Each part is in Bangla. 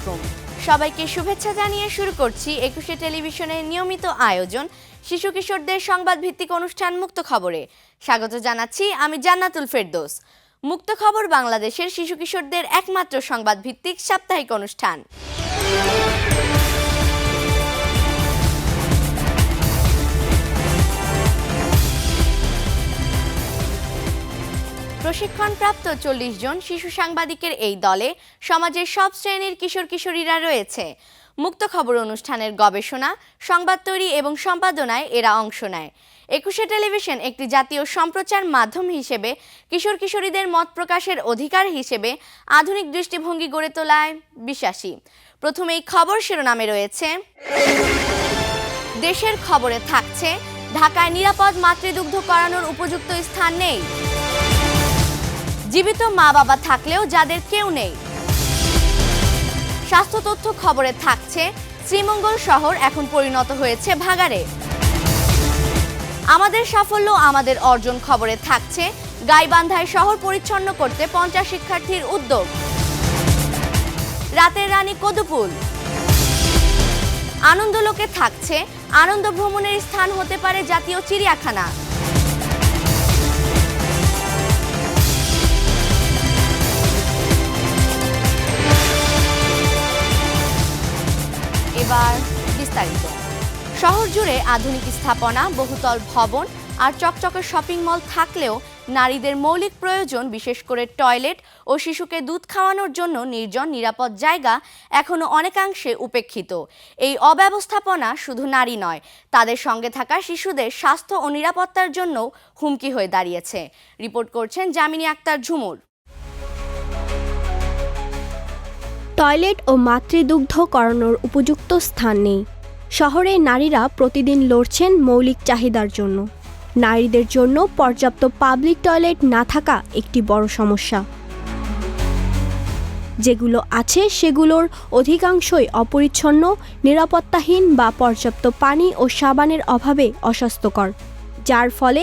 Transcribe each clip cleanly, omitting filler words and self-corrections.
আলাইকুম। সবাইকে শুভেচ্ছা জানিয়ে শুরু করছি ২১শে টেলিভিশনের নিয়মিত আয়োজন শিশু কিশোরদের সংবাদ ভিত্তিক অনুষ্ঠান মুক্ত খবরে। স্বাগত জানাচ্ছি আমি জান্নাতুল ফেরদৌস। মুক্ত খবর বাংলাদেশের শিশু কিশোরদের একমাত্র সংবাদ ভিত্তিক সাপ্তাহিক অনুষ্ঠান। প্রশিক্ষণপ্রাপ্ত ৪০ জন শিশু সাংবাদিকের এই দলে সমাজের সব শ্রেণীর কিশোর কিশোরীরা রয়েছে। মুক্ত খবর অনুষ্ঠানের গবেষণা, সংবাদ তৈরি এবং সম্পাদনায় এরা অংশ নেয়। ২১শে টেলিভিশন একটি জাতীয় সম্প্রচার মাধ্যম হিসেবে কিশোর কিশোরীদের মত প্রকাশের অধিকার হিসেবে আধুনিক দৃষ্টিভঙ্গি গড়ে তোলায় বিশ্বাসী। প্রথমেই খবর শিরোনামে রয়েছে, দেশের খবরে থাকছে ঢাকায় নিরাপদ মাতৃদুগ্ধ করানোর উপযুক্ত স্থান নেই। জীবিত মা বাবা থাকলেও যাদের কেউ নেই। স্বাস্থ্য তথ্য খবরে থাকছে শ্রীমঙ্গল শহর এখন পরিণত হয়েছে ভাগাড়ে। আমাদের সাফল্য আমাদের অর্জন খবরে থাকছে গাইবান্ধায় শহর পরিচ্ছন্ন করতে ৫০ শিক্ষার্থীর উদ্যোগ। রাতের রানী কদুপুল। আনন্দলোকে থাকছে আনন্দ ভ্রমণের স্থান হতে পারে জাতীয় চিড়িয়াখানা। এবার বিস্তারিত। শহর জুড়ে আধুনিক স্থাপনা, বহুতল ভবন আর চকচকে শপিং মল থাকলেও নারীদের মৌলিক প্রয়োজন, বিশেষ করে টয়লেট ও শিশুকে দুধ খাওয়ানোর জন্য নির্জন নিরাপদ জায়গা এখনো অনেকাংশে উপেক্ষিত। এই অব্যবস্থাপনা শুধু নারী নয়, তাদের সঙ্গে থাকা শিশুদের স্বাস্থ্য ও নিরাপত্তার জন্য হুমকি হয়ে দাঁড়িয়েছে। রিপোর্ট করছেন জামিনী আক্তার ঝুমুর। টয়লেট ও মাতৃদুগ্ধ করানোর উপযুক্ত স্থান নেই। শহরে নারীরা প্রতিদিন লড়ছেন মৌলিক চাহিদার জন্য। নারীদের জন্য পর্যাপ্ত পাবলিক টয়লেট না থাকা একটি বড় সমস্যা। যেগুলো আছে সেগুলোর অধিকাংশই অপরিচ্ছন্ন, নিরাপত্তাহীন বা পর্যাপ্ত পানি ও সাবানের অভাবে অস্বাস্থ্যকর, যার ফলে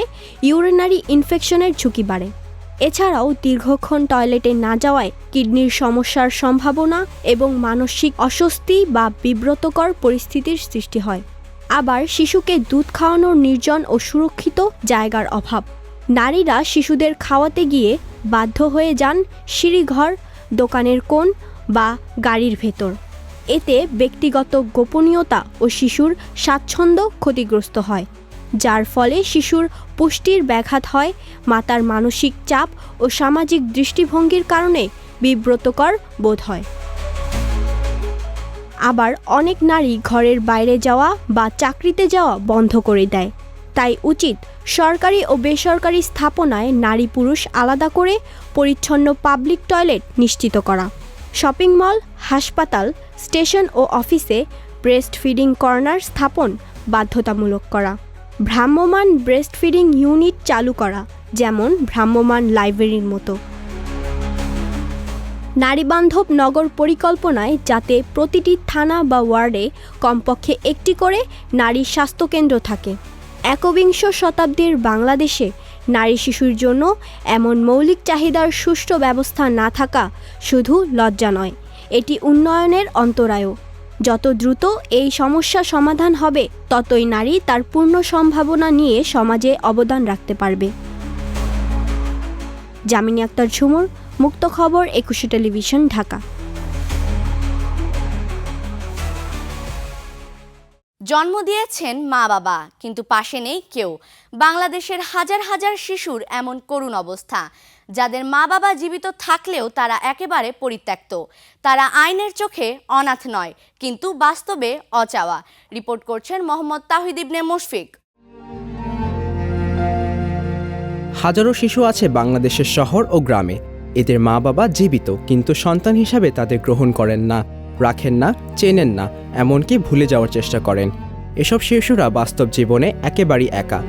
ইউরিনারি ইনফেকশনের ঝুঁকি বাড়ে। এছাড়াও দীর্ঘক্ষণ টয়লেটে না যাওয়ায় কিডনির সমস্যার সম্ভাবনা এবং মানসিক অস্বস্তি বা বিব্রতকর পরিস্থিতির সৃষ্টি হয়। আবার শিশুকে দুধ খাওয়ানোর নির্জন ও সুরক্ষিত জায়গার অভাব। নারীরা শিশুদের খাওয়াতে গিয়ে বাধ্য হয়ে যান সিঁড়িঘর, দোকানের কোণ বা গাড়ির ভেতর। এতে ব্যক্তিগত গোপনীয়তা ও শিশুর স্বাচ্ছন্দ্য ক্ষতিগ্রস্ত হয়, যার ফলে শিশুর পুষ্টির ব্যাঘাত হয়। মাতার মানসিক চাপ ও সামাজিক দৃষ্টিভঙ্গির কারণে বিব্রতকর বোধ হয়। আবার অনেক নারী ঘরের বাইরে যাওয়া বা চাকরিতে যাওয়া বন্ধ করে দেয়। তাই উচিত সরকারি ও বেসরকারি স্থাপনায় নারী পুরুষ আলাদা করে পরিচ্ছন্ন পাবলিক টয়লেট নিশ্চিত করা। শপিং মল, হাসপাতাল, স্টেশন ও অফিসে ব্রেস্ট ফিডিং কর্নার স্থাপন বাধ্যতামূলক করা। ভ্রাম্যমাণ ব্রেস্ট ফিডিং ইউনিট চালু করা, যেমন ভ্রাম্যমাণ লাইব্রেরির মতো। নারীবান্ধব নগর পরিকল্পনায় যাতে প্রতিটি থানা বা ওয়ার্ডে কমপক্ষে একটি করে নারী স্বাস্থ্যকেন্দ্র থাকে। একবিংশ শতাব্দীর বাংলাদেশে নারী শিশুর জন্য এমন মৌলিক চাহিদার সুষ্ঠু ব্যবস্থা না থাকা শুধু লজ্জা নয়, এটি উন্নয়নের অন্তরায়ও। যত দ্রুত এই সমস্যা সমাধান হবে, ততই নারী তার পূর্ণ সম্ভাবনা নিয়ে সমাজে অবদান রাখতে পারবে। জামিনী আক্তার ঝুমুর, মুক্ত খবর, ২১শে টেলিভিশন, ঢাকা। জন্ম দিয়েছেন মা বাবা, কিন্তু পাশে নেই কেউ। বাংলাদেশের হাজার হাজার শিশুর এমন করুণ অবস্থা, যাদের মা বাবা জীবিত থাকলেও তারা একেবারে পরিত্যক্ত। তারা আইনের চোখে অনাথ নয়, কিন্তু বাস্তবে অচাওয়া। রিপোর্ট করছেন মোহাম্মদ তাহিদ ইবনে মুশফিক। হাজারো শিশু আছে বাংলাদেশের শহর ও গ্রামে। এদের মা বাবা জীবিত, কিন্তু সন্তান হিসাবে তাদের গ্রহণ করেন না, রাখেন না, চেনেন না, এমনকি ভুলে যাওয়ার চেষ্টা করেন। এসব শিশুরা বাস্তব জীবনে একেবারেই একা।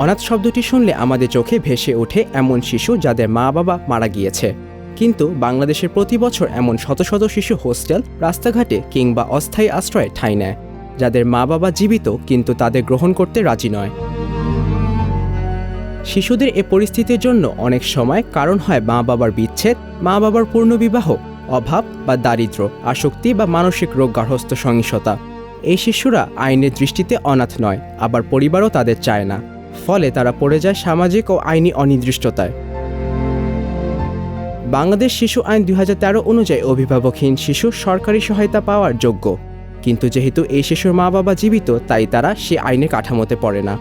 অনাথ শব্দটি শুনলে আমাদের চোখে ভেসে ওঠে এমন শিশু যাদের মা বাবা মারা গিয়েছে। কিন্তু বাংলাদেশের প্রতি বছর এমন শত শত শিশু হোস্টেল, রাস্তাঘাটে কিংবা অস্থায়ী আশ্রয়ে ঠাঁই নেয়, যাদের মা বাবা জীবিত কিন্তু তাদের গ্রহণ করতে রাজি নয়। শিশুদের এ পরিস্থিতির জন্য অনেক সময় কারণ হয় মা বাবার বিচ্ছেদ, মা বাবার পুনর্বিবাহ অভাব বা দারিদ্র্য, আসক্তি বা মানসিক রোগগ্রস্ত সহিংসতা। এই শিশুরা আইনের দৃষ্টিতে অনাথ নয়, আবার পরিবারও তাদের চায় না। ফলে তারা পড়ে যায় সামাজিক ও আইনি অনির্দিষ্টতায়। বাংলাদেশ শিশু আইন 2013 অনুযায়ী অভিভাবকহীন শিশু সরকারি সহায়তা পাওয়ার যোগ্য, কিন্তু যেহেতু এই শিশুর মা বাবা জীবিত, তাই তারা সে আইনের কাঠামোতে পড়ে না।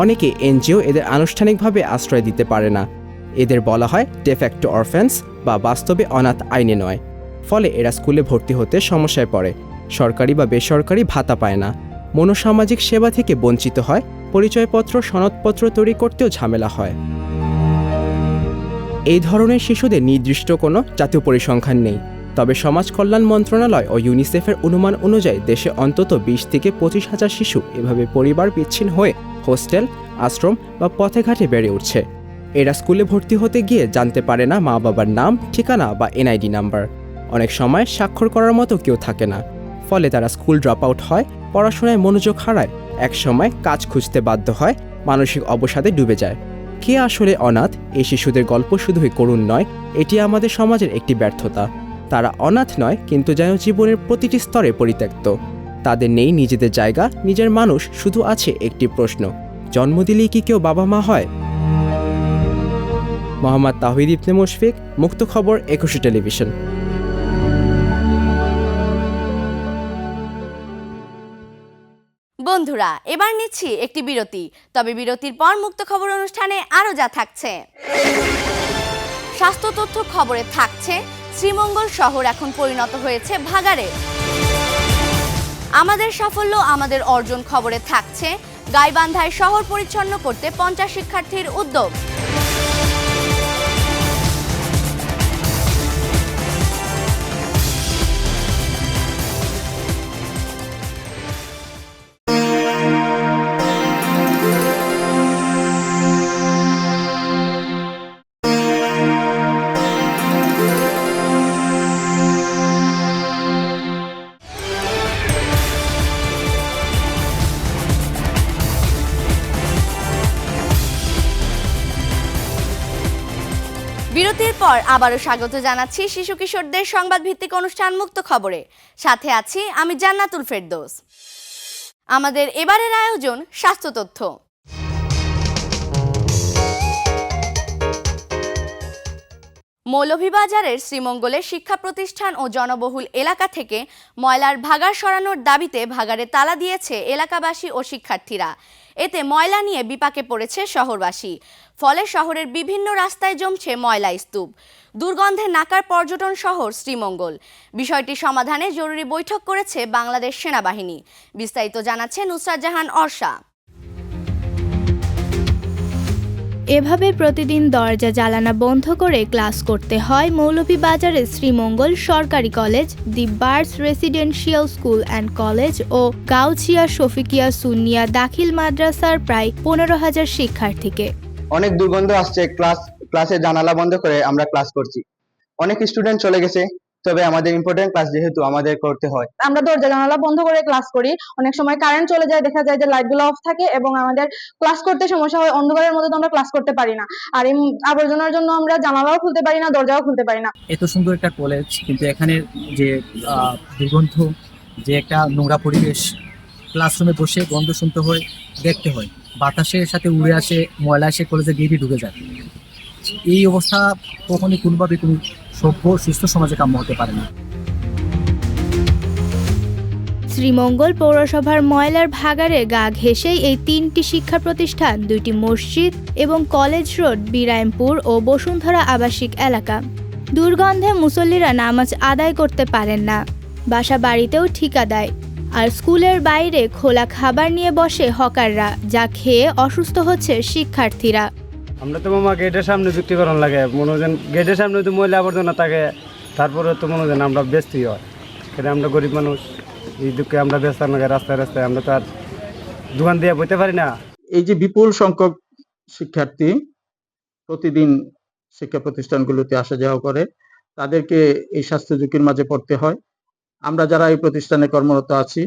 অনেকে এনজিও এদের আনুষ্ঠানিকভাবে আশ্রয় দিতে পারে না। এদের বলা হয় ডেফ্যাক্টো অরফ্যান্স বা বাস্তবে অনাথ আইনে নয়। ফলে এরা স্কুলে ভর্তি হতে সমস্যায় পড়ে, সরকারি বা বেসরকারি ভাতা পায় না, মনোসামাজিক সেবা থেকে বঞ্চিত হয়, পরিচয়পত্র সনদপত্র তৈরি করতেও ঝামেলা হয়। এই ধরনের শিশুদের নির্দিষ্ট কোনো জাতীয় পরিসংখ্যান নেই, তবে সমাজ কল্যাণ মন্ত্রণালয় ও ইউনিসেফের অনুমান অনুযায়ী দেশে অন্তত 20 থেকে 25,000 শিশু এভাবে পরিবার বিচ্ছিন্ন হয়ে হোস্টেল, আশ্রম বা পথে ঘাটে বেড়ে উঠছে। এরা স্কুলে ভর্তি হতে গিয়ে জানতে পারে না মা বাবার নাম, ঠিকানা বা এনআইডি নাম্বার। অনেক সময় স্বাক্ষর করার মতো কেউ থাকে না। ফলে তারা স্কুল ড্রপ আউট হয়, পড়াশোনায় মনোযোগ হারায়, একসময় কাজ খুঁজতে বাধ্য হয়, মানসিক অবসাদে ডুবে যায়। কে আসলে অনাথ? এই শিশুদের গল্প শুধুই করুণ নয়, এটি আমাদের সমাজের একটি ব্যর্থতা। তারা অনাথ নয়, কিন্তু যেন জীবনের প্রতিটি স্তরে পরিত্যক্ত। তাদের নেই নিজেদের জায়গা, নিজের মানুষ, শুধু আছে একটি প্রশ্ন: জন্ম দিলেই কি কেউ বাবা মা হয়? মোহাম্মদ তাওহিদ ইবনে মুশফিক, মুক্ত খবর, 21 টেলিভিশন। বন্ধুরা, এবার নিচ্ছি একটি বিরতি। তবে বিরতির পর মুক্ত খবর অনুষ্ঠানে আরও যা থাকছে। স্বাস্থ্য তথ্য খবরে থাকছে শ্রীমঙ্গল শহর এখন পরিণত হয়েছে ভাগাড়ে। আমাদের সাফল্য আমাদের অর্জন খবরে থাকছে গাইবান্ধায় শহর পরিচ্ছন্ন করতে 50 শিক্ষার্থীর উদ্যোগ। বিরতির পর আবারও স্বাগত জানাচ্ছি শিশু কিশোরদের সংবাদ ভিত্তিক অনুষ্ঠান মুক্ত খবরে। সাথে আছি আমি জান্নাতুল ফেরদৌস। আমাদের এবারের আয়োজন স্বাস্থ্য তথ্য। মৌলভীবাজারের শ্রীমঙ্গলের শিক্ষা প্রতিষ্ঠান ও জনবহুল এলাকা থেকে ময়লার ভাগাড় সরানোর দাবিতে ভাগাড়ে তালা দিয়েছে এলাকাবাসী ও শিক্ষার্থীরা। এতে ময়লা নিয়ে বিপাকে পড়েছে শহরবাসী। ফলে শহরের বিভিন্ন রাস্তায় জমছে ময়লা স্তূপ। দুর্গন্ধে নাকার পর্যটন শহর শ্রীমঙ্গল। বিষয়টি সমাধানে জরুরি বৈঠক করেছে বাংলাদেশ সেনাবাহিনী। বিস্তারিত জানাচ্ছে নুসরাত জাহান অর্ষা। এভাবে প্রতিদিন দরজা জানালা বন্ধ করে ক্লাস করতে হয় মৌলভীবাজারের শ্রীমঙ্গল সরকারি college, the birds residential school and college ও গাউছিয়া শফিকিয়া সুন্নিয়া দাখিল মাদ্রাসার প্রায় 15,000 শিক্ষার্থীকে। অনেক দুর্গন্ধ আসছে, ক্লাসে জানালা বন্ধ করে আমরা ক্লাস করছি। অনেক স্টুডেন্ট চলে গেছে, তবে আমাদের ইম্পর্টেন্ট ক্লাস যেহেতু আমাদের করতে হয়। আমরা দরজা জানালা বন্ধ করে ক্লাস করি। অনেক সময় কারেন্ট চলে যায়, দেখা যায় যে লাইটগুলো অফ থাকে এবং আমাদের ক্লাস করতে সমস্যা হয়। অন্ধকারের মধ্যে তো আমরা ক্লাস করতে পারি না। আর এই আবর্জনার জন্য আমরা জানালাও খুলতে পারি না, দরজাও খুলতে পারি না। এত সুন্দর একটা কলেজ, কিন্তু এখানে যে দুর্গন্ধ, যে একটা নোংরা পরিবেশ, ক্লাসরুমে বসে গন্ধ শুনতে হয়, দেখতে হয়, বাতাসের সাথে উড়ে আসে, ময়লা এসে কলেজে গিয়ে ঢুকে যায়। এই অবস্থা কখনই কোনোভাবে কোনো সভ্য সুস্থ সমাজে কাম্য হতে পারে না। শ্রীমঙ্গল পৌরসভার ময়লার ভাগাড়ে গা ঘেঁষেই এই 3টি শিক্ষা প্রতিষ্ঠান, 2টি মসজিদ এবং কলেজ রোড, বিরামপুর ও বসুন্ধরা আবাসিক এলাকা। দুর্গন্ধে মুসল্লিরা নামাজ আদায় করতে পারেন না, বাসা বাড়িতেও ঠিকা দেয়। আর স্কুলের বাইরে খোলা খাবার নিয়ে বসে হকাররা, যা খেয়ে অসুস্থ হচ্ছে শিক্ষার্থীরা। আমরা তো মামা গেটের সামনে বিক্রি করার লাগে, মনে হয় গেটের সামনে তো ময়লা আবর্জনা থাকে, তারপরে তো মনে হয় আমরা ব্যস্তই হয়। সেটা আমরা গরিব মানুষ, এই দুঃখে আমরা ব্যস্ত লাগে, রাস্তায় রাস্তায় আমরা তো আর দোকান দিয়ে বইতে পারি না। এই যে বিপুল সংখ্যক শিক্ষার্থী প্রতিদিন শিক্ষা প্রতিষ্ঠানগুলোতে আসা যাওয়া করে, তাদেরকে এই স্বাস্থ্য ঝুঁকির মাঝে পড়তে হয়। আমরা যারা এই প্রতিষ্ঠানে কর্মরত আছি,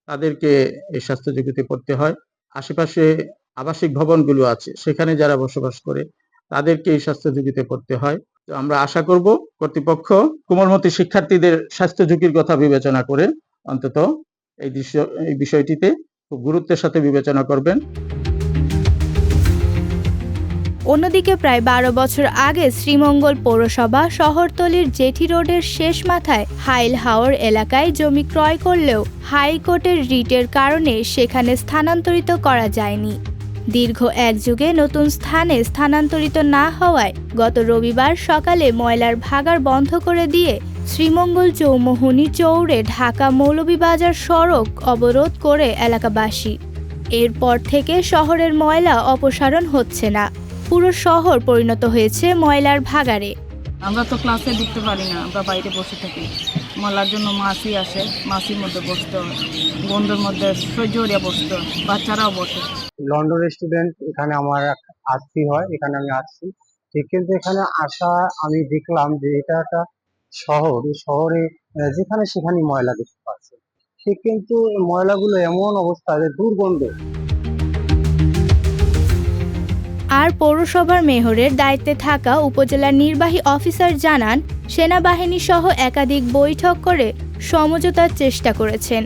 তাদেরকে এই স্বাস্থ্য ঝুঁকিতে পড়তে হয়। আশেপাশে আবাসিক ভবনগুলো আছে, সেখানে যারা বসবাস করে তাদেরকে এই স্বাস্থ্য ঝুঁকিতে পড়তে হয়। তো আমরা আশা করব কর্তৃপক্ষ কোমলমতি শিক্ষার্থীদের স্বাস্থ্য ঝুঁকির কথা বিবেচনা করে অন্তত এই বিষয়টিতে খুব গুরুত্বের সাথে বিবেচনা করবেন। অন্যদিকে প্রায় 12 বছর আগে শ্রীমঙ্গল পৌরসভা শহরতলির জেঠি রোডের শেষ মাথায় হাইল হাওর এলাকায় জমি ক্রয় করলেও হাইকোর্টের রিটের কারণে সেখানে স্থানান্তরিত করা যায়নি। দীর্ঘ এক যুগে নতুন স্থানে স্থানান্তরিত না হওয়ায় গত রবিবার সকালে ময়লার ভাগাড় বন্ধ করে দিয়ে শ্রীমঙ্গল চৌমুহনী চৌড়ে ঢাকা মৌলভীবাজার সড়ক অবরোধ করে এলাকাবাসী। এরপর থেকে শহরের ময়লা অপসারণ হচ্ছে না, পুরো শহর পরিণত হয়েছে ময়লার ভাগাড়ে। আমরা তো ক্লাসে ঢুকতে পারি না, আমরা বাইরে বসে থাকি। ময়লার জন্য মাছি আসে, মাছির মধ্যে বসতে হয়, গন্ধের মধ্যে সহ্যরিয়া বসতে হয়, বাচ্চারাও বসে। লন্ডন স্টুডেন্ট এখানে আমার আসছি হয়, এখানে আমি আসছি ঠিক, কিন্তু এখানে আসা আমি দেখলাম যে এটা একটা শহর, এই শহরে যেখানে সেখানে ময়লা দেখতে পাচ্ছি ঠিক, কিন্তু ময়লাগুলো এমন অবস্থা যে দুর্গন্ধ। আর পৌরসভার মেয়রের দায়িত্বে থাকা উপজেলা নির্বাহী অফিসার জানান, সেনাবাহিনী সহ একাধিক বৈঠক করে সমঝোতার চেষ্টা করেছেন।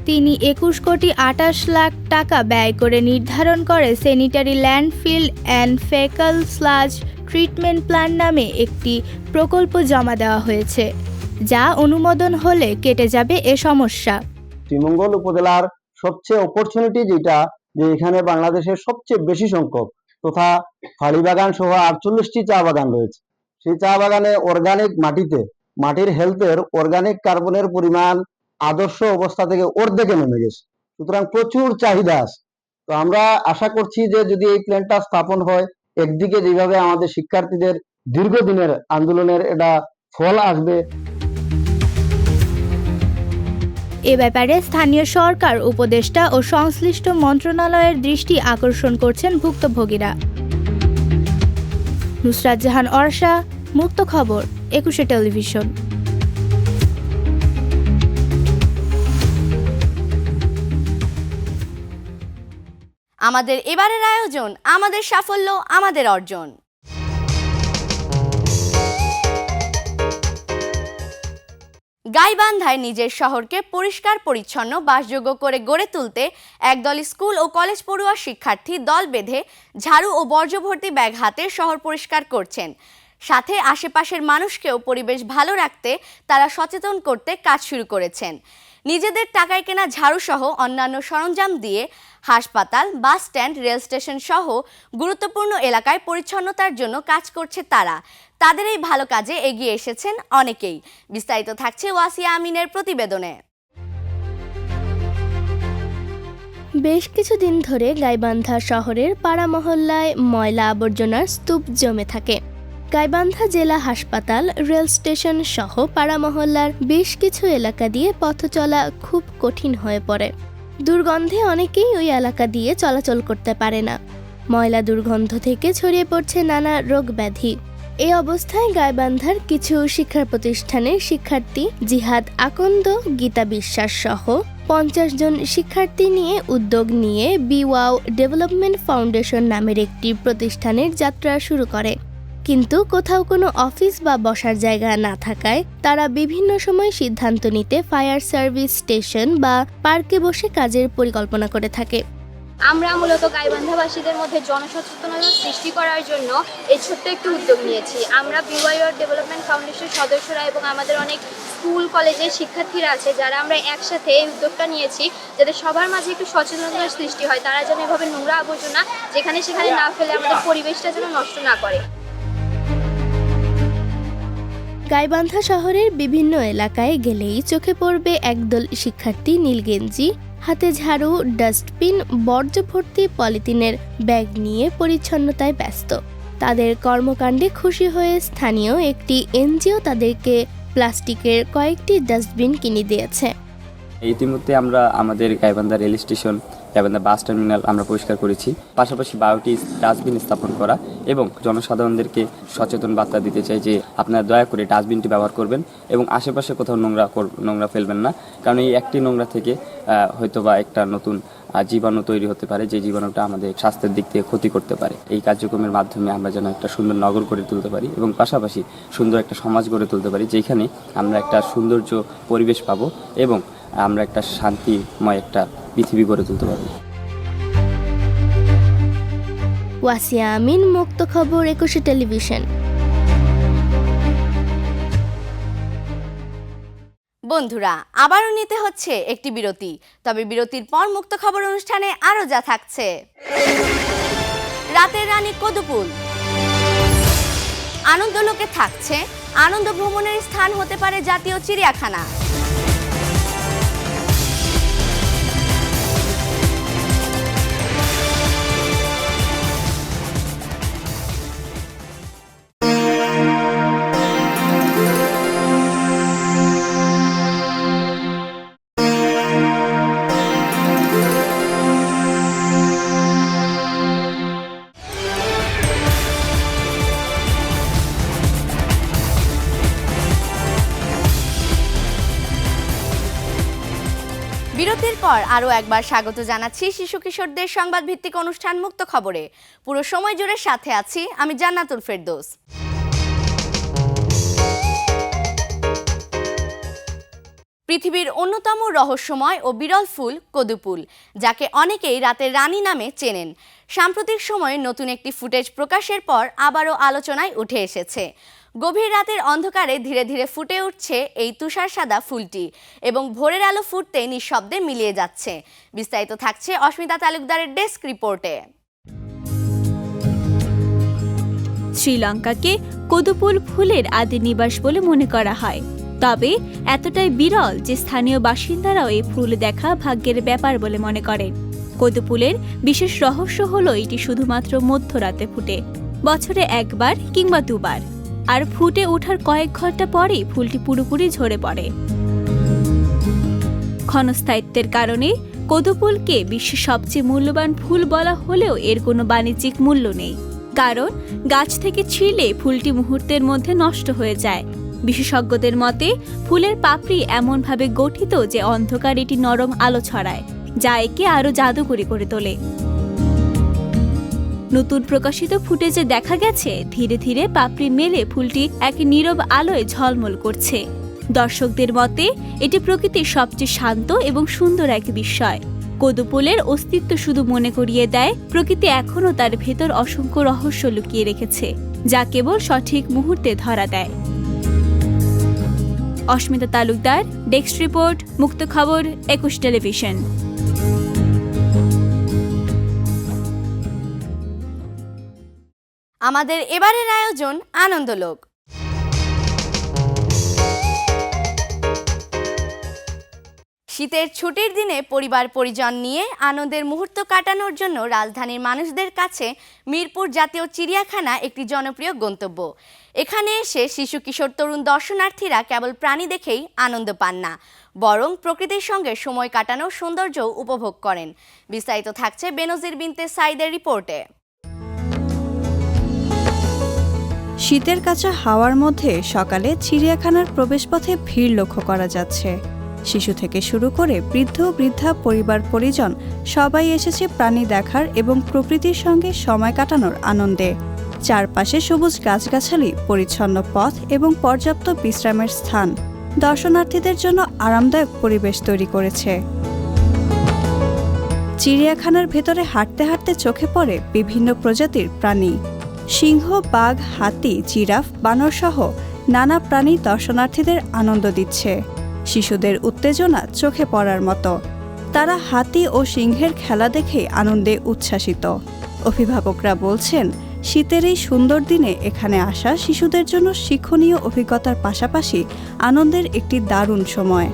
তিনি 21 কোটি 28 লাখ টাকা ব্যয় করে নির্ধারণ করে sanitary landfill and faecal sludge treatment plan নামে একটি প্রকল্প জমা দেওয়া হয়েছে, যা অনুমোদন হলে কেটে যাবে এ সমস্যা। শ্রীমঙ্গল উপজেলার সবচেয়ে অপরচুনিটি যেটা, যে এখানে বাংলাদেশের সবচেয়ে বেশি সংখ্যক তথা ফাড়ি বাগান সহ 48টি চা বাগান রয়েছে। সেই চা বাগানে অর্গানিক মাটির হেলথের অর্গানিক কার্বনের পরিমাণ আদর্শ অবস্থা থেকে অর্ধেকে নেমে গেছে, সুতরাং প্রচুর চাহিদা আছে। তো আমরা আশা করছি যে যদি এই প্ল্যানটা স্থাপন হয়, একদিকে যেভাবে আমাদের শিক্ষার্থীদের দীর্ঘদিনের আন্দোলনের এটা ফল আসবে। এ ব্যাপারে স্থানীয় সরকার, উপদেষ্টা ও সংশ্লিষ্ট মন্ত্রণালয়ের দৃষ্টি আকর্ষণ করছেন ভুক্তভোগীরা। নুসরাত জাহান অর্ষা, মুক্ত খবর, 21 টেলিভিশন। আমাদের এবারের আয়োজন, আমাদের সাফল্য, আমাদের অর্জন। গাইবান্ধায় নিজের শহরকে পরিষ্কার পরিচ্ছন্ন বাসযোগ্য করে গড়ে তুলতে একদল স্কুল ও কলেজ পড়ুয়া শিক্ষার্থী দল বেঁধে ঝাড়ু ও বর্জ্য ভর্তি ব্যাগ হাতে শহর পরিষ্কার করছেন। সাথে আশেপাশের মানুষকেও পরিবেশ ভালো রাখতে তারা সচেতন করতে কাজ শুরু করেছেন। নিজেদের টাকায় কেনা ঝাড়ু সহ অন্যান্য সরঞ্জাম দিয়ে হাসপাতাল, বাস স্ট্যান্ড, রেল স্টেশন সহ গুরুত্বপূর্ণ এলাকায় পরিচ্ছন্নতার জন্য কাজ করছে তারা। তাদের এই ভালো কাজে এগিয়ে এসেছেন অনেকেই। বিস্তারিত থাকছে ওয়াসিয়া আমিনের প্রতিবেদনে। বেশ কিছুদিন ধরে গাইবান্ধা শহরের পাড়া মহল্লায় ময়লা আবর্জনার স্তূপ জমে থাকে। গাইবান্ধা জেলা হাসপাতাল, রেল স্টেশন সহ পাড়া মহল্লার বেশ কিছু এলাকা দিয়ে পথ চলা খুব কঠিন হয়ে পড়ে। দুর্গন্ধে অনেকেই ওই এলাকা দিয়ে চলাচল করতে পারে না। ময়লা দুর্গন্ধ থেকে ছড়িয়ে পড়ছে নানা রোগ ব্যাধি। এই অবস্থায় গাইবান্ধার কিছু শিক্ষা প্রতিষ্ঠানের শিক্ষার্থী জিহাদ আকন্দ, গীতা বিশ্বাস সহ 50 জন শিক্ষার্থী নিয়ে উদ্যোগ নিয়ে বিওয়াও ডেভেলপমেন্ট ফাউন্ডেশন নামের একটি প্রতিষ্ঠানের যাত্রা শুরু করে। কিন্তু কোথাও কোনো অফিস বা বসার জায়গা না থাকায় তারা বিভিন্ন সময় সিদ্ধান্ত নিতে ফায়ার সার্ভিস স্টেশন বা পার্কে বসে কাজের পরিকল্পনা করে থাকে। আমরা মূলত গাইবান্ধাবাসীদের মধ্যে জনসচেতনতা সৃষ্টি করার জন্য এই ছোট্ট একটি উদ্যোগ নিয়েছি। আমরা বিওয়াইও ডেভেলপমেন্ট ফাউন্ডেশনের সদস্যরা এবং আমাদের অনেক স্কুল কলেজের শিক্ষার্থীরা আছে, যারা আমরা একসাথে এই উদ্যোগটা নিয়েছি যাতে সবার মাঝে একটু সচেতনতার সৃষ্টি হয়। তারা যেন এভাবে নোংরা আবর্জনা যেখানে সেখানে না ফেলে আমাদের পরিবেশটা যেন নষ্ট না করে। গাইবান্ধা শহরের বিভিন্ন এলাকায় গেলেই চোখে পড়বে একদল শিক্ষার্থী নীল গেঞ্জি, হাতে ঝাড়ু, ডাস্টবিন, বর্জ্য ভর্তি পলিথিনের ব্যাগ নিয়ে পরিচ্ছন্নতায় ব্যস্ত। তাদের কর্মকাণ্ডে খুশি হয়ে স্থানীয় একটি এনজিও তাদেরকে প্লাস্টিকের কয়েকটি ডাস্টবিন কিনে দিয়েছে। ইতিমধ্যে আমরা আমাদের Gaibandha rail station, Gaibandha bus terminal আমরা পরিষ্কার করেছি। পাশাপাশি 12টি ডাস্টবিন স্থাপন করা এবং জনসাধারণদেরকে সচেতন বার্তা দিতে চাই যে আপনারা দয়া করে ডাস্টবিনটি ব্যবহার করবেন এবং আশেপাশে কোথাও নোংরা ফেলবেন না, কারণ এই একটি নোংরা থেকে হয়তোবা একটা নতুন জীবাণু তৈরি হতে পারে, যে জীবাণুটা আমাদের স্বাস্থ্যের দিক থেকে ক্ষতি করতে পারে। এই কার্যক্রমের মাধ্যমে আমরা যেন একটা সুন্দর নগর গড়ে তুলতে পারি এবং পাশাপাশি সুন্দর একটা সমাজ গড়ে তুলতে পারি, যেখানে আমরা একটা সৌন্দর্য পরিবেশ পাবো এবং আমরা একটা শান্তিময় একটা পৃথিবী গড়ে তুলতে পারবো। ওয়াসিয়া আমিন, মুক্ত খবর, 21 টেলিভিশন। বন্ধুরা, আবারও নিতে হচ্ছে একটি বিরতি, তবে বিরতির পর মুক্ত খবর অনুষ্ঠানে আরও যা থাকছে: রাতের রানী কদুপুল, আনন্দলোকে থাকছে আনন্দ ভ্রমণের স্থান হতে পারে জাতীয় চিড়িয়াখানা। বিরতির পর আরও একবার স্বাগত জানাচ্ছি শিশু কিশোরদের সংবাদ ভিত্তিক অনুষ্ঠান মুক্ত খবরে। পুরো সময় জুড়ে সাথে আছি আমি জান্নাতুল ফেরদৌস। পৃথিবীর অন্যতম রহস্যময় ও বিরল ফুল কদুপুল, যাকে অনেকেই রাতের রানী নামে চেনেন, সাম্প্রতিক সময়ে নতুন একটি ফুটেজ প্রকাশের পর আবারও আলোচনায় উঠে এসেছে। গভীর রাতের অন্ধকারে ধীরে ধীরে ফুটে উঠছে এই তুষার সাদা ফুলটি এবং ভোরের আলো ফুটতে নিঃশব্দে মিলিয়ে যাচ্ছে। বিস্তারিত থাকছে অস্মিতা তালুকদারের ডেস্ক রিপোর্টে। শ্রীলঙ্কাকে কদুপুল ফুলের আদি নিবাস বলে মনে করা হয়, তবে এতটাই বিরল যে স্থানীয় বাসিন্দারাও এই ফুল দেখা ভাগ্যের ব্যাপার বলে মনে করেন। কদুপুলের বিশেষ রহস্য হলো এটি শুধুমাত্র মধ্যরাতে ফুটে, বছরে একবার কিংবা দুবার, আর ফুটে ওঠার কয়েক ঘন্টা পরেই ফুলটি পুরোপুরি ঝরে পড়ে। ক্ষণস্থায়িত্বের কারণে কদুপুলকে বিশ্বের সবচেয়ে মূল্যবান ফুল বলা হলেও এর কোনো বাণিজ্যিক মূল্য নেই, কারণ গাছ থেকে ছিঁড়লে ফুলটি মুহূর্তের মধ্যে নষ্ট হয়ে যায়। বিশেষজ্ঞদের মতে ফুলের পাপড়ি এমনভাবে গঠিত যে অন্ধকার এটি নরম আলো ছড়ায়, যা একে আরও জাদুকরি করে তোলে। নতুন প্রকাশিত ফুটেজে দেখা গেছে ধীরে ধীরে পাপড়ি মেলে ফুলটি এক নীরব আলোয় ঝলমল করছে। দর্শকদের মতে এটি প্রকৃতির সবচেয়ে শান্ত এবং সুন্দর এক বিস্ময়। কদুপুলের অস্তিত্ব শুধু মনে করিয়ে দেয় প্রকৃতি এখনও তার ভেতর অসংখ্য রহস্য লুকিয়ে রেখেছে, যা কেবল সঠিক মুহূর্তে ধরা দেয়। অস্মিতা তালুকদার, ডেস্ক রিপোর্ট, মুক্ত খবর, 21 টেলিভিশন। আমাদের এবারের আয়োজন আনন্দলোক। শীতের ছুটির দিনে পরিবার পরিজন নিয়ে আনন্দের মুহূর্ত কাটানোর জন্য রাজধানীর মানুষদের কাছে মিরপুর জাতীয় চিড়িয়াখানা একটি জনপ্রিয় গন্তব্য। এখানে এসে শিশু কিশোর তরুণ দর্শনার্থীরা কেবল প্রাণী দেখেই আনন্দ পান না, বরং প্রকৃতির সঙ্গে সময় কাটানোর সৌন্দর্য উপভোগ করেন। বিস্তারিত থাকছে বেনজির বিনতে সাইদের রিপোর্টে। শীতের কাঁচা হাওয়ার মধ্যে সকালে চিড়িয়াখানার প্রবেশপথে ভিড় লক্ষ্য করা যাচ্ছে। শিশু থেকে শুরু করে বৃদ্ধ বৃদ্ধা পরিবার পরিজন সবাই এসেছে প্রাণী দেখার এবং প্রকৃতির সঙ্গে সময় কাটানোর আনন্দে। চারপাশে সবুজ গাছগাছালি, পরিচ্ছন্ন পথ এবং পর্যাপ্ত বিশ্রামের স্থান দর্শনার্থীদের জন্য আরামদায়ক পরিবেশ তৈরি করেছে। চিড়িয়াখানার ভেতরে হাঁটতে হাঁটতে চোখে পড়ে বিভিন্ন প্রজাতির প্রাণী। সিংহ, বাঘ, হাতি, জিরাফ, বানর সহ নানা প্রাণী দর্শনার্থীদের আনন্দ দিচ্ছে। শিশুদের উত্তেজনা চোখে পড়ার মতো, তারা হাতি ও সিংহের খেলা দেখে আনন্দে উচ্ছ্বাসিত। অভিভাবকরা বলছেন, শীতের এই সুন্দর দিনে এখানে আসা শিশুদের জন্য শিক্ষণীয় অভিজ্ঞতার পাশাপাশি আনন্দের একটি দারুণ সময়।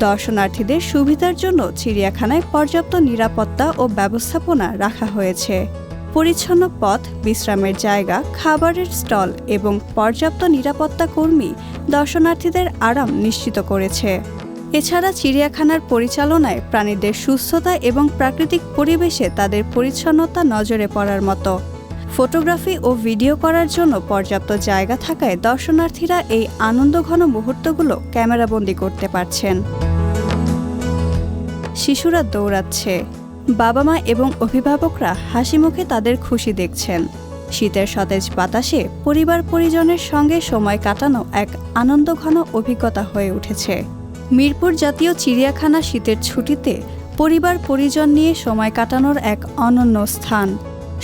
দর্শনার্থীদের সুবিধার জন্য চিড়িয়াখানায় পর্যাপ্ত নিরাপত্তা ও ব্যবস্থাপনা রাখা হয়েছে। পরিচ্ছন্ন পথ, বিশ্রামের জায়গা, খাবারের স্টল এবং পর্যাপ্ত নিরাপত্তা কর্মী দর্শনার্থীদের আরাম নিশ্চিত করেছে। এছাড়া চিড়িয়াখানার পরিচালনায় প্রাণীদের সুস্থতা এবং প্রাকৃতিক পরিবেশে তাদের পরিচ্ছন্নতা নজরে পড়ার মতো। ফটোগ্রাফি ও ভিডিও করার জন্য পর্যাপ্ত জায়গা থাকায় দর্শনার্থীরা এই আনন্দঘন মুহূর্তগুলো ক্যামেরাবন্দি করতে পারছেন। শিশুরা দৌড়াচ্ছে, বাবা মা এবং অভিভাবকরা হাসি মুখে তাদের খুশি দেখছেন। শীতের সতেজ বাতাসে পরিবার পরিজনের সঙ্গে সময় কাটানো এক আনন্দঘন অভিজ্ঞতা হয়ে উঠেছে। মিরপুর জাতীয় চিড়িয়াখানা শীতের ছুটিতে পরিবার পরিজন নিয়ে সময় কাটানোর এক অনন্য স্থান।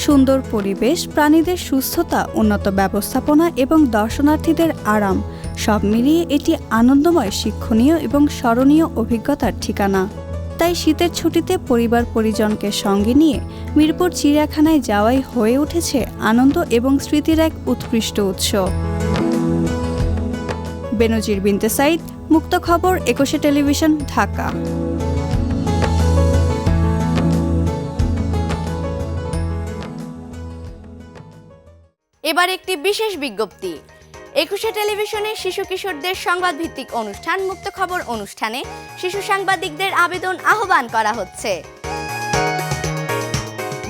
সুন্দর পরিবেশ, প্রাণীদের সুস্থতা, উন্নত ব্যবস্থাপনা এবং দর্শনার্থীদের আরাম সব মিলিয়ে এটি আনন্দময়, শিক্ষণীয় এবং স্মরণীয় অভিজ্ঞতার ঠিকানা। তাই শীতের ছুটিতে পরিবার পরিজনকে সঙ্গে নিয়ে মিরপুর চিড়িয়াখানায় যাওয়াই হয়ে উঠেছে আনন্দ এবং স্মৃতির এক উৎকৃষ্ট উৎস। বেনজির বিনতে সাইদ, মুক্ত খবর, 21 টেলিভিশন, ঢাকা। এবার একটি বিশেষ বিজ্ঞপ্তি। 21 টেলিভিশনের শিশু কিশোরদের সংবাদ ভিত্তিক অনুষ্ঠান মুক্ত খবর অনুষ্ঠানে শিশু সাংবাদিকদের আবেদন আহ্বান করা হচ্ছে।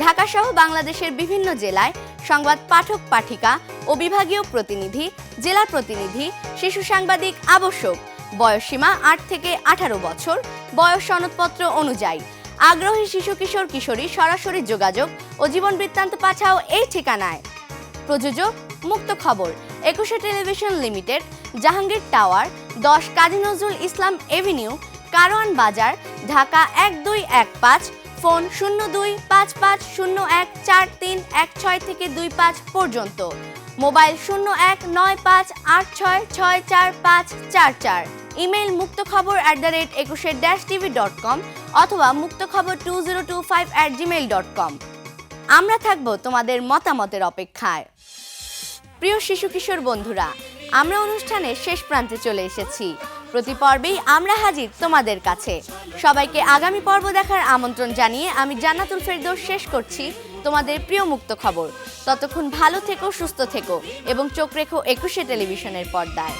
ঢাকা সহ বাংলাদেশের বিভিন্ন জেলায় সংবাদ পাঠক পাঠিকা ও বিভাগীয় প্রতিনিধি, জেলা প্রতিনিধি, শিশু সাংবাদিক আবশ্যক। বয়সসীমা 8 থেকে 18 বছর, বয়স সনদপত্র অনুযায়ী। আগ্রহী শিশু কিশোর কিশোরী সরাসরি যোগাযোগ ও জীবন বৃত্তান্ত পাঠাও এই ঠিকানায়। প্রযোজক মুক্ত খবর, 21 television limited, Jahangir tower, 10 Kazi Nazrul Islam Avenue, Karwan বাজার, ঢাকা 1215, ফোন 0255014316 থেকে 25 পর্যন্ত, মোবাইল 019586644544, ইমেইল muktokhabor@21-tv.com অথবা muktokhabor2025@gmail.com। আমরা থাকব তোমাদের মতামতের অপেক্ষায়। প্রিয় শিশু কিশোর বন্ধুরা, আমরা অনুষ্ঠানের শেষ প্রান্তে চলে এসেছি। প্রতি পর্বেই আমরা হাজির তোমাদের কাছে। সবাইকে আগামী পর্ব দেখার আমন্ত্রণ জানিয়ে আমি জান্নাতুল ফেরদৌস শেষ করছি তোমাদের প্রিয় মুক্ত খবর। ততক্ষণ ভালো থেকো, সুস্থ থেকো এবং চোখ রেখো 21 টেলিভিশনের পর্দায়।